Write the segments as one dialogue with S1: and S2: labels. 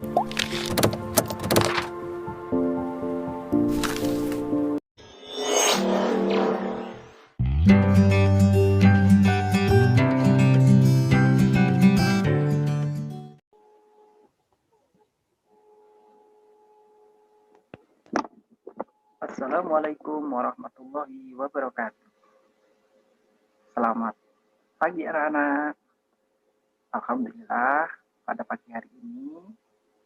S1: Assalamualaikum warahmatullahi wabarakatuh. Selamat pagi anak-anak. Alhamdulillah pada pagi hari ini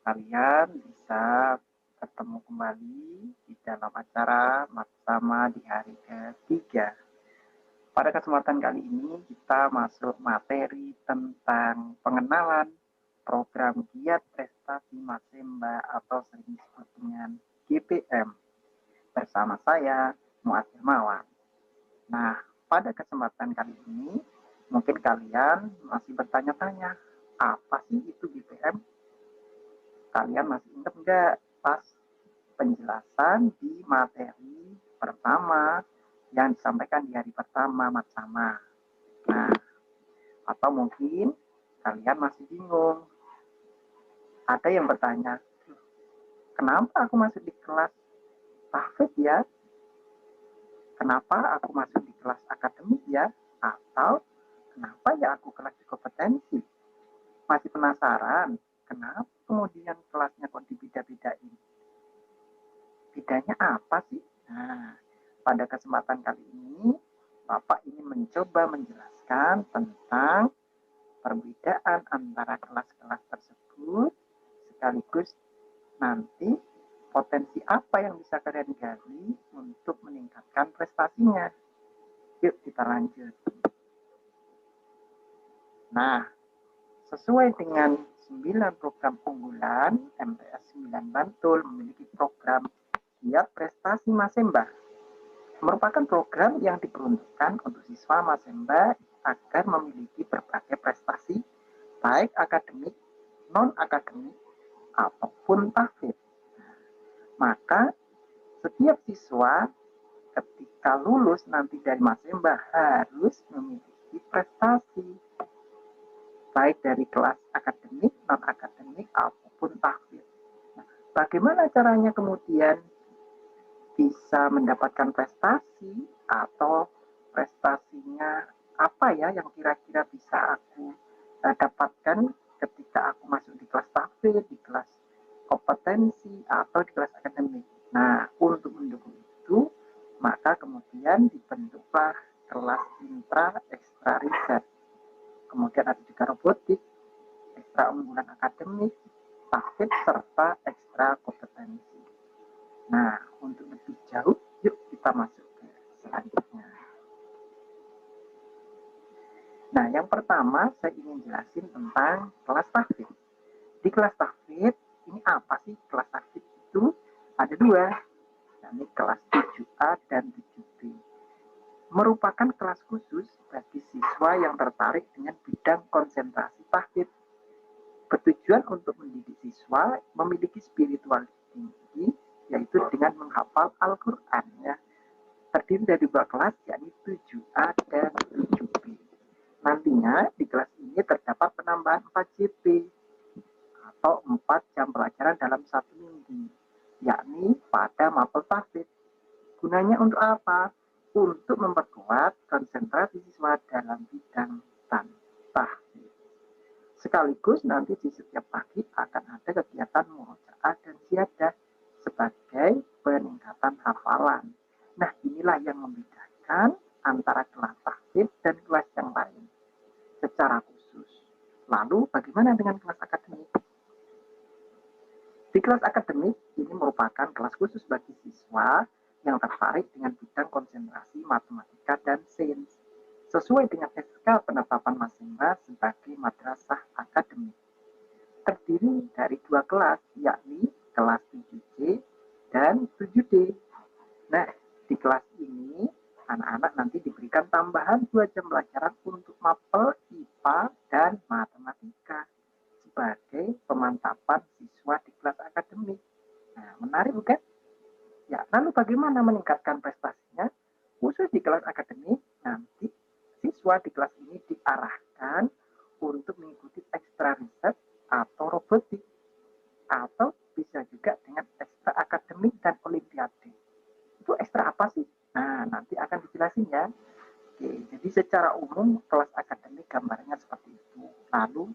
S1: kalian bisa ketemu kembali di dalam acara bersama di hari ketiga. Pada kesempatan kali ini kita masuk materi tentang pengenalan program giat prestasi Masemba atau sering disebut dengan GPM bersama saya Muad Hermawan. Nah, pada kesempatan kali ini mungkin kalian masih bertanya-tanya, apa sih itu GPM? Kalian masih ingat nggak pas penjelasan di materi pertama yang disampaikan di hari pertama bersama? Nah, atau mungkin kalian masih bingung. Ada yang bertanya, kenapa aku masuk di kelas tahfidz ya? Kenapa aku masuk di kelas akademik ya? Atau kenapa ya aku kelas kompetensi? Masih penasaran? Kenapa kemudian kelasnya kok dibeda-bedain? Bedanya apa sih? Nah, pada kesempatan kali ini, Bapak ingin mencoba menjelaskan tentang perbedaan antara kelas-kelas tersebut, sekaligus nanti potensi apa yang bisa kalian gali untuk meningkatkan prestasinya. Yuk kita lanjut. Nah, sesuai dengan 9 program unggulan, MTS 9 Bantul memiliki program Giat Prestasi Masemba. Merupakan program yang diperuntukkan untuk siswa Masemba agar memiliki berbagai prestasi, baik akademik, non-akademik, ataupun tahfidz. Maka setiap siswa ketika lulus nanti dari Masemba harus memiliki prestasi baik dari kelas akademik, non-akademik, ataupun tahfidz. Nah, bagaimana caranya kemudian bisa mendapatkan prestasi atau prestasinya apa ya yang kira-kira bisa aku dapatkan ketika aku masuk di kelas tahfidz, di kelas kompetensi, atau di kelas akademik. Nah, untuk mendukung itu, maka kemudian dibentuklah kelas intra ekstra riset. Kemudian ada juga robotik, ekstra unggulan akademik, tahfidz, serta ekstra kompetensi. Nah, untuk lebih jauh, yuk kita masuk ke selanjutnya. Nah, yang pertama saya ingin jelasin tentang kelas tahfidz. Di kelas tahfidz, ini apa sih kelas tahfidz itu? Ada dua, yakni kelas 7A dan 7B. Merupakan kelas khusus bagi siswa yang tertarik dengan bidang konsentrasi tahfidz. Bertujuan untuk mendidik siswa memiliki spiritualitas tinggi, yaitu dengan menghafal Al-Quran. Ya. Terdiri dari dua kelas, yakni 7A dan 7B. Nantinya di kelas ini terdapat penambahan 4 JP atau 4 jam pelajaran dalam 1 minggu, yakni pada mapel tahfidz. Gunanya untuk apa? Untuk memperkuat konsentrasi siswa dalam bidang tahfidz. Sekaligus nanti di setiap pagi akan ada kegiatan murojaah dan ziyadah sebagai peningkatan hafalan. Nah, inilah yang membedakan antara kelas tahfidz dan kelas yang lain secara khusus. Lalu bagaimana dengan kelas akademik? Di kelas akademik ini merupakan kelas khusus bagi siswa yang tertarik dengan bidang konsentrasi matematika dan sains sesuai dengan SK penetapan Masemba sebagai madrasah akademik. Terdiri dari dua kelas, yakni kelas 7C dan 7D. Nah, di kelas ini anak-anak nanti diberikan tambahan 2 jam pelajaran untuk mapel, IPA, dan matematika sebagai pemantapan siswa di kelas akademik. Nah, menarik bukan? Ya, lalu bagaimana meningkatkan prestasinya? Khusus di kelas akademik, nanti siswa di kelas ini diarahkan untuk mengikuti ekstra riset atau robotik. atau bisa juga dengan ekstra akademik dan olimpiade. Itu ekstra apa sih? Nah, nanti akan dijelasin ya. Oke, jadi secara umum kelas akademik gambarnya seperti itu. Lalu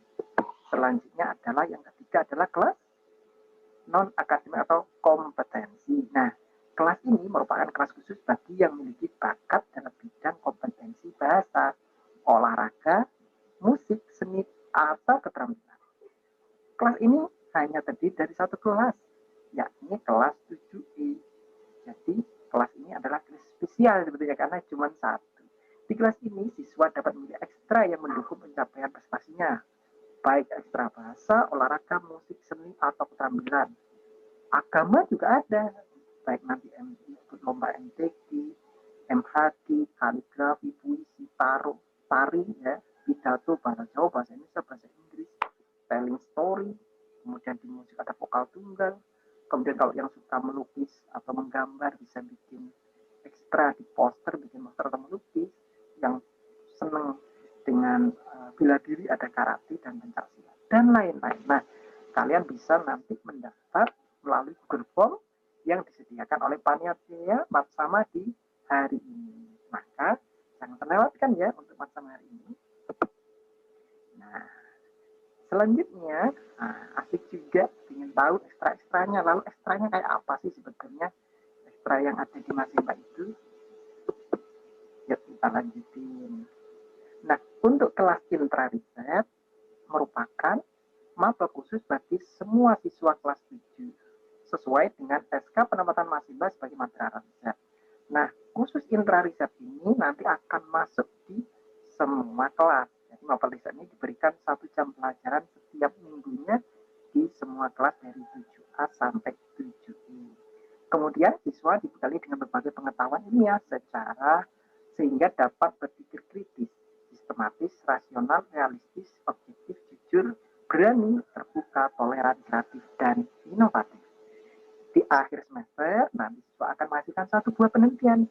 S1: selanjutnya adalah yang ketiga adalah kelas non akademik atau kompetensi. Nah, kelas ini merupakan kelas khusus bagi yang memiliki bakat dalam bidang kompetensi bahasa, olahraga, musik, seni, atau keterampilan. Kelas ini hanya terdiri dari satu kelas, yakni kelas 7E. Jadi, kelas ini adalah kelas spesial sebetulnya karena cuma satu. Di kelas ini, siswa dapat memilih ekstra yang mendukung pencapaian prestasinya, baik ekstra bahasa, olahraga, musik, seni, atau keterampilan. Agama juga ada, baik nanti ikut lomba MTQ, MHQ, kaligrafi, puisi, tari, ya, pidato, bahasa Jawa, bahasa Indonesia, bahasa Inggris, telling story, kemudian di musik ada vokal tunggal, kemudian kalau yang suka melukis atau menggambar bisa bikin ekstra di poster, bikin poster atau melukis, yang senang dengan bela diri ada karate dan pencaksilat dan lain-lain. Nah, kalian bisa nanti mendaftar melalui Google Form yang disediakan oleh panitia Matsama di hari ini. Maka jangan terlewatkan ya untuk Matsama hari ini. Nah, selanjutnya, asik juga ingin tahu ekstra-ekstranya. Lalu ekstranya kayak apa sih sebetulnya ekstra yang ada di Masimba itu? Yuk kita lanjutin. Nah, untuk kelas intra riset merupakan maba khusus bagi semua siswa kelas 7 sesuai dengan SK penempatan Masimba sebagai matra riset. Nah, khusus intra riset ini nanti akan masuk di semua kelas. Jadi maba riset ini diberikan 1 jam pelajaran setiap minggunya di semua kelas dari 7A sampai 7I. Kemudian siswa dibekali dengan berbagai pengetahuan ilmiah sehingga dapat berpikir kritis, sistematis, rasional, realistis, objektif, jujur, berani, terbuka, toleran, kreatif, dan inovatif. Di akhir semester, nanti siswa akan menghasilkan 1 buah penelitian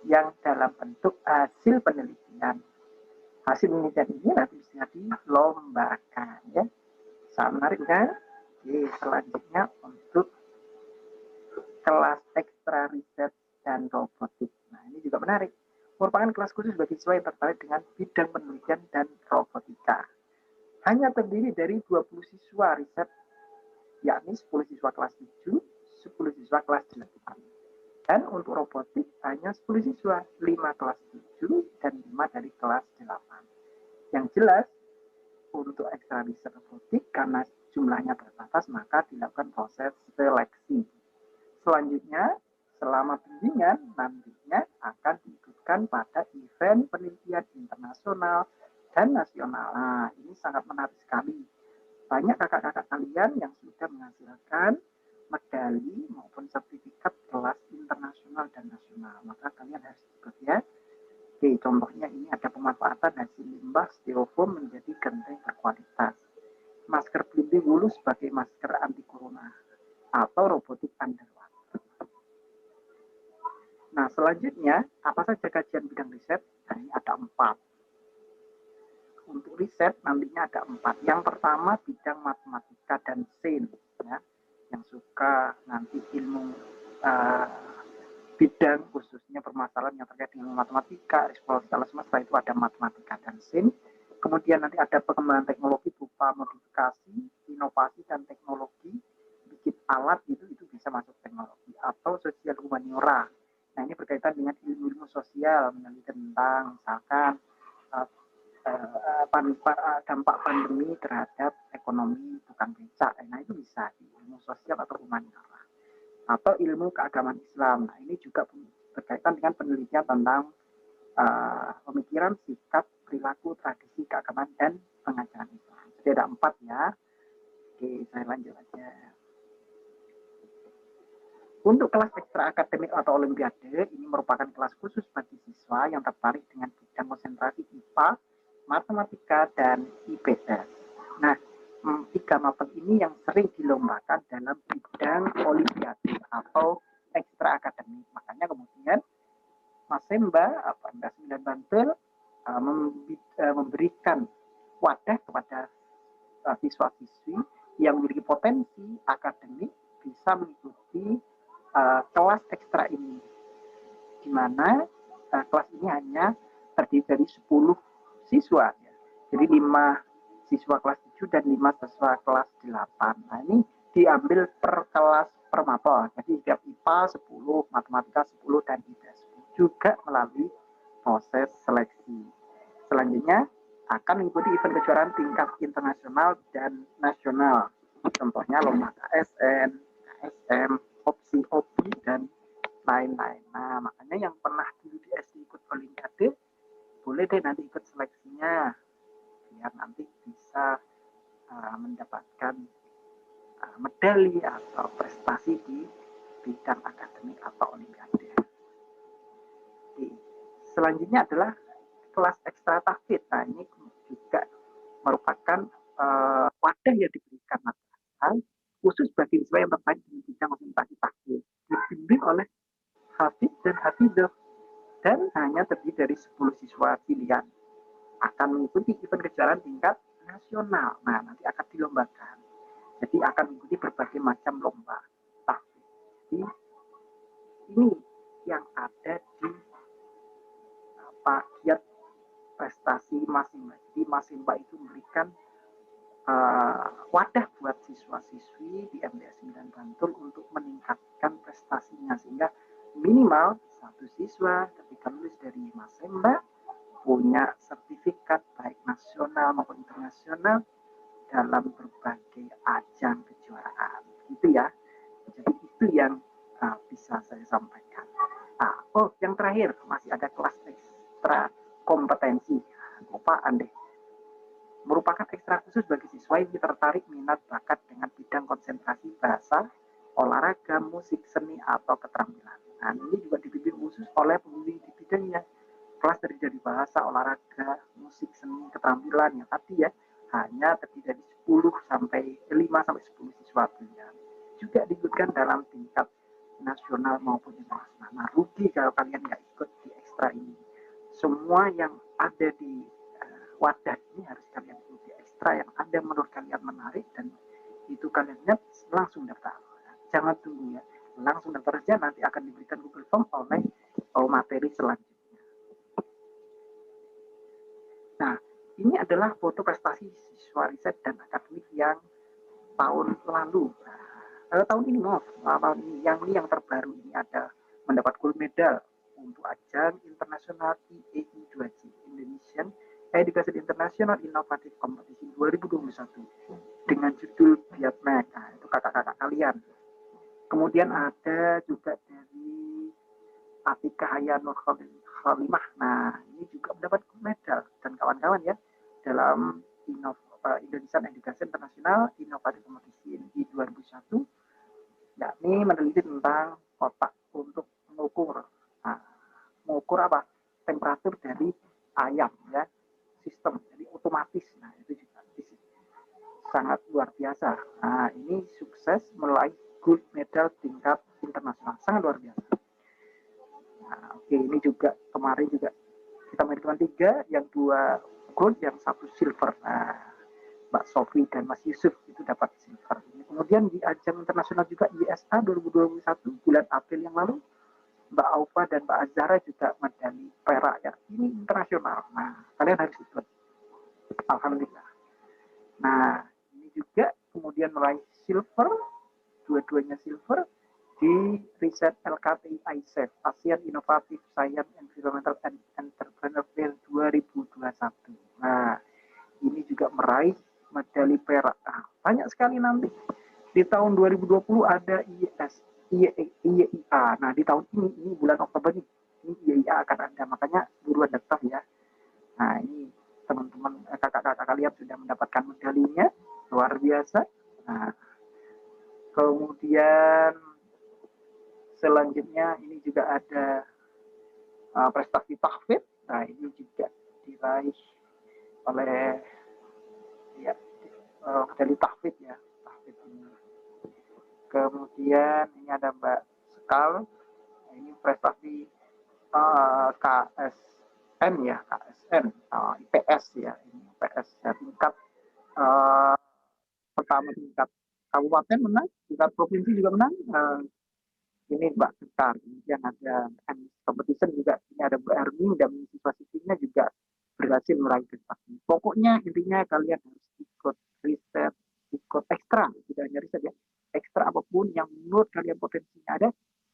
S1: yang dalam bentuk hasil penelitian. Hasil penelitian ini nanti bisa dilombakan ya. Sangat menarik kan? Oke, selanjutnya untuk kelas ekstra riset dan robotik. Nah, ini juga menarik. Merupakan kelas khusus bagi siswa yang tertarik dengan bidang penelitian dan robotika. Hanya terdiri dari 20 siswa riset, yakni 10 siswa kelas 7, 10 siswa kelas 8. Dan untuk robotik hanya 10 siswa, 5 kelas 7 dan 5 dari kelas 8. Yang jelas, untuk ekstra riset robotik karena jumlahnya terbatas maka dilakukan proses seleksi. Selanjutnya, selama bimbingan nantinya akan diikutkan pada event penelitian internasional dan nasional. Nah, ini sangat menarik sekali. Banyak kakak-kakak kalian yang sudah menghasilkan medali maupun sertifikat kelas internasional dan nasional. Maka kalian harus ikut ya. Oke, contohnya ini ada pemanfaatan hasil limbah styrofoam menjadi genteng berkualitas. Masker pelindung wulu sebagai masker anti corona atau robotik underwater. Nah, selanjutnya, apa saja kajian bidang riset? Nah, ini ada 4. Untuk riset nantinya ada 4. Yang pertama, bidang matematika dan sains. Ya. Yang suka nanti ilmu bidang khususnya permasalahan yang terkait dengan matematika, eksplorasi alam semesta itu ada matematika dan sains. Kemudian nanti ada pengembangan teknologi berupa modifikasi, inovasi dan teknologi, bikin alat itu bisa masuk teknologi atau sosial humaniora. Nah, ini berkaitan dengan ilmu-ilmu sosial, meneliti tentang misalkan dampak pandemi terhadap ekonomi tukang becak. Nah, itu bisa di ilmu sosial atau humaniora. Atau ilmu keagamaan Islam. Nah, ini juga berkaitan dengan penelitian tentang pemikiran, sikap, perilaku, tradisi, keagamaan, dan pengajaran Islam. Jadi ada 4 ya. Oke, saya lanjut aja. Untuk kelas ekstra akademik atau olimpiade, ini merupakan kelas khusus bagi siswa yang tertarik dengan bidang konsentrasi IPA, matematika, dan IPS. Nah, 3 mapel ini yang sering dilombakan dalam bidang olimpiade atau ekstra akademik. Makanya kemudian Masemba, 9 Bantul, memberikan wadah kepada siswa-siswi yang memiliki potensi akademik bisa mengikuti kelas ekstra ini, di mana kelas ini hanya terdiri dari 10 siswa. Ya. Jadi 5 siswa kelas 7 dan 5 siswa kelas 8. Nah, ini diambil per kelas per mapel. Jadi setiap IPA 10, matematika 10, dan IPS 10. Juga melalui proses seleksi. Selanjutnya akan mengikuti event kejuaraan tingkat internasional dan nasional. Contohnya lomba KSN, KSM, opsi OPI, dan lain-lain. Nah, makanya yang pernah dulu di SD ikut olimpiade, boleh deh nanti ikut seleksinya, biar nanti bisa mendapatkan medali atau prestasi di bidang akademik atau olimpiade. Oke. Selanjutnya adalah kelas ekstra tahfidz. Nah, ini juga merupakan wadah yang diberikan masyarakat khusus bagi siswa yang terkait dengan bidang konsentrasi tahfidz, dibimbing oleh hafidz dan hafidzoh, dan hanya terdiri dari 10 siswa pilihan. Akan mengikuti event kejuaraan tingkat nasional. Nah, nanti akan dilombakan. Jadi akan mengikuti berbagai macam lomba tahfidz. Jadi ini yang ada di paket prestasi Masimba. Jadi Masimba itu memberikan wadah buat siswa-siswi di MTS 9 Bantul untuk meningkatkan prestasinya, sehingga minimal satu siswa ketika lulus dari Masimba punya sertifikat baik nasional maupun internasional dalam berbagai ajang kejuaraan. Itu ya. Jadi itu yang bisa saya sampaikan. Yang terakhir masih ada kelas ekstra kompetensi. Lupaan deh. Merupakan ekstra khusus bagi siswa yang tertarik minat bakat dengan bidang konsentrasi bahasa, olahraga, musik, seni, atau keterampilan. Nah, ini juga dibimbing khusus oleh pembimbing di bidangnya. Kelas terdiri dari bahasa, olahraga, musik, seni, keterampilan yang tadi ya hanya terdiri dari 10 sampai 5 sampai 10 siswa pilihan. Juga diikutkan dalam tingkat nasional maupun internasional. Nah, rugi kalau kalian nggak ikut di ekstra ini. Semua yang ada di wadah ini harus kalian ikuti. Ekstra yang ada menurut kalian menarik dan itu kalian lihat, langsung daftar. Jangan tunggu ya, langsung daftar saja, nanti akan diberikan Google Form oleh materi selanjutnya. Nah, ini adalah foto prestasi siswa riset dan akademik yang tahun lalu. Tahun ini yang terbaru ini ada mendapat gold medal untuk ajang internasional IEI 2G, Indonesian Education International Innovative Competition 2021 dengan judul Biatmek. Nah, itu kakak-kakak kalian. Kemudian ada juga dari Atika Hayanur Khalimah. Nah, ini juga mendapat medal dan kawan-kawan ya dalam Indonesian Education International Innovative Competition di 2001, yakni meneliti tentang kotak untuk mengukur apa temperatur dari ayam ya, sistem jadi otomatis. Nah, itu juga sangat luar biasa. Nah, ini sukses meraih gold medal tingkat internasional, sangat luar biasa. Nah, oke, ini juga kemarin juga kita menentukan 3, yang 2 gold, yang 1 silver. Nah, Mbak Sofi dan Mas Yusuf itu dapat silver. Kemudian di ajang internasional juga ISA 2021 bulan April yang lalu, Mbak Aufa dan Mbak Azhara juga medali perak ya. Ini internasional. Nah, kalian harus ikut. Alhamdulillah. Nah, ini juga kemudian meraih silver, dua-duanya silver di riset LKTI ISEF, ASEAN Innovative Science Environmental and Entrepreneur Fair 2021. Nah, ini juga meraih medali perak. Nah, banyak sekali nanti. Di tahun 2020 ada IEIA. Nah, di tahun ini bulan Oktober ini IEIA akan ada. Makanya buruan daftar ya. Nah, ini teman-teman, kakak-kakak kalian sudah mendapatkan medalinya. Luar biasa. Nah, kemudian selanjutnya ini juga ada prestasi tahfidz. Nah, ini juga diraih oleh ya medali tahfidz ya, tahfidz ini. Kemudian ini ada Mbak Sekal. Nah, ini prestasi KSN ya, KSN IPS ya, ini IPS ya, tingkat pertama tingkat kabupaten menang, tingkat provinsi juga menang. Ini Mbak Sekar, kemudian ada competition juga, ini ada Bu Ermi dan siswa siswinya juga berhasil meraih prestasi. Pokoknya intinya kalian harus ikut riset, ikut ekstra, tidak hanya riset ya, ekstra apapun yang menurut kalian potensinya ada,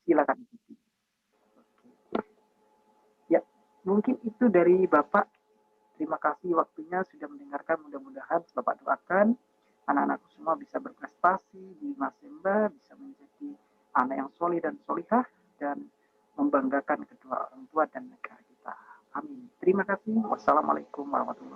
S1: silakan ikuti. Ya, mungkin itu dari Bapak. Terima kasih waktunya sudah mendengarkan. Mudah-mudahan Bapak doakan anak-anakku semua bisa berprestasi di Masemba, bisa menjadi anak yang solih dan solihah, dan membanggakan kedua orang tua dan negara kita. Amin. Terima kasih. Wassalamualaikum warahmatullahi wabarakatuh.